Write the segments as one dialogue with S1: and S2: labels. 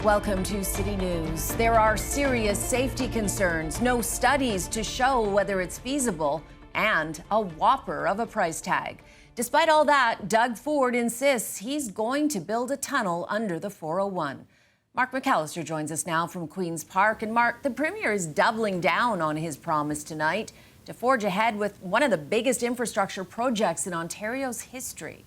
S1: Welcome to City News. There are serious safety concerns, no studies to show whether it's feasible, and a whopper of a price tag. Despite all that, Doug Ford insists he's going to build a tunnel under the 401. Mark McAllister joins us now from Queen's Park. And Mark, the Premier is doubling down on his promise tonight to forge ahead with one of the biggest infrastructure projects in Ontario's history.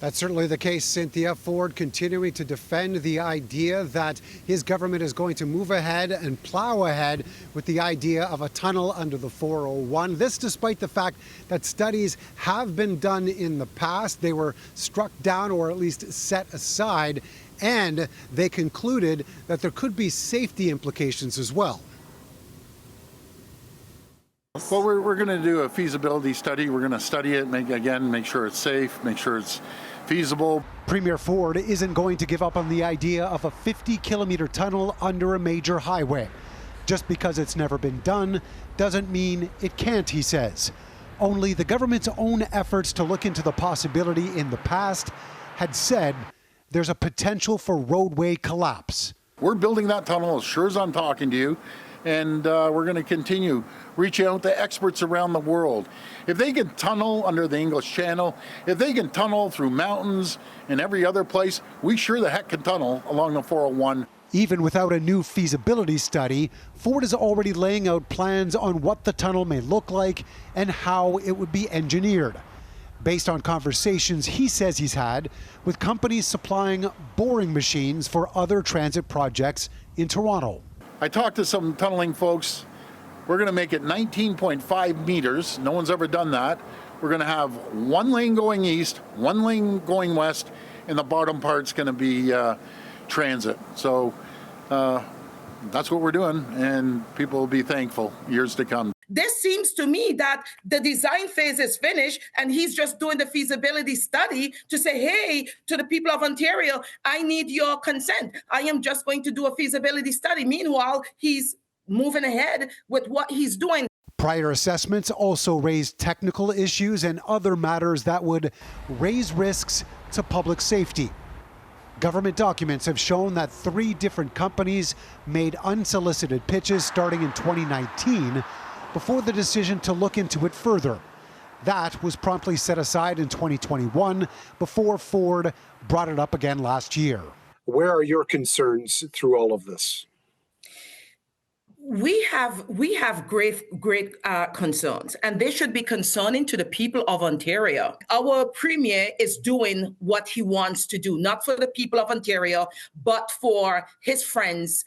S2: That's certainly the case, Cynthia. Ford continuing to defend the idea that his government is going to move ahead and plow ahead with the idea of a tunnel under the 401. This despite the fact that studies have been done in the past. They were struck down or at least set aside, and they concluded that there could be safety implications as well.
S3: Well, we're going to do a feasibility study. We're going to study it, make sure it's safe, make sure it's feasible.
S2: Premier Ford isn't going to give up on the idea of a 50-kilometer tunnel under a major highway. Just because it's never been done doesn't mean it can't, he says. Only the government's own efforts to look into the possibility in the past had said there's a potential for roadway collapse.
S3: We're building that tunnel as sure as I'm talking to you. And we're going to continue reaching out to experts around the world. If they can tunnel under the English Channel, if they can tunnel through mountains and every other place, we sure the heck can tunnel along the 401.
S2: Even without a new feasibility study, Ford is already laying out plans on what the tunnel may look like and how it would be engineered. Based on conversations he says he's had with companies supplying boring machines for other transit projects in Toronto.
S3: I talked to some tunneling folks. We're going to make it 19.5 meters. No one's ever done that. We're going to have one lane going east, one lane going west, and the bottom part's going to be transit. So that's what we're doing, and people will be thankful years to come.
S4: This seems to me that the design phase is finished and he's just doing the feasibility study to say, hey, to the people of Ontario, I need your consent. I am just going to do a feasibility study. Meanwhile, he's moving ahead with what he's doing.
S2: Prior assessments also raised technical issues and other matters that would raise risks to public safety. Government documents have shown that 3 different companies made unsolicited pitches starting in 2019 before the decision to look into it further. That was promptly set aside in 2021 before Ford brought it up again last year.
S5: Where are your concerns through all of this?
S4: We have great concerns, and they should be concerning to the people of Ontario. Our Premier is doing what he wants to do, not for the people of Ontario, but for his friends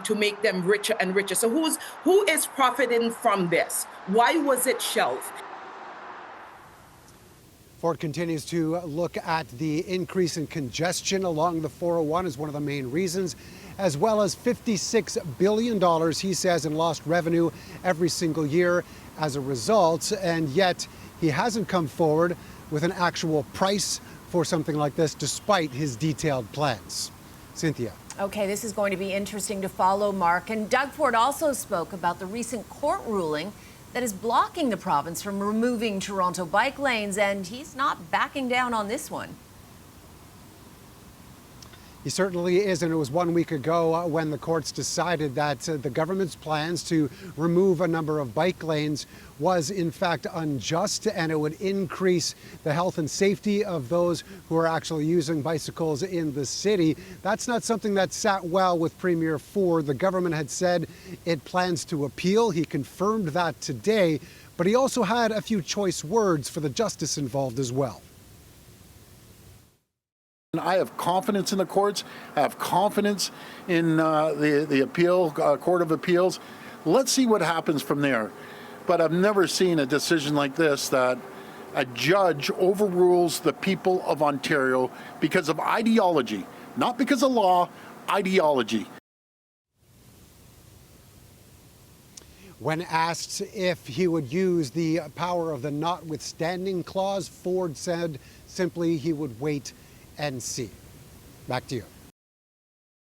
S4: to make them richer and richer. So who is profiting from this? Why was it shelved?
S2: Ford continues to look at the increase in congestion along the 401 as one of the main reasons, as well as $56 billion, he says, in lost revenue every single year as a result. And yet he hasn't come forward with an actual price for something like this, despite his detailed plans. Cynthia.
S1: Okay, this is going to be interesting to follow, Mark. And Doug Ford also spoke about the recent court ruling that is blocking the province from removing Toronto bike lanes, and he's not backing down on this one.
S2: He certainly is, and it was 1 week ago when the courts decided that the government's plans to remove a number of bike lanes was in fact unjust, and it would increase the health and safety of those who are actually using bicycles in the city. That's not something that sat well with Premier Ford. The government had said it plans to appeal. He confirmed that today, but he also had a few choice words for the justice involved as well.
S3: I have confidence in the courts. I have confidence in the appeal, Court of Appeals. Let's see what happens from there. But I've never seen a decision like this, that a judge overrules the people of Ontario because of ideology, not because of law, ideology.
S2: When asked if he would use the power of the notwithstanding clause, Ford said simply he would wait and see. Back to you.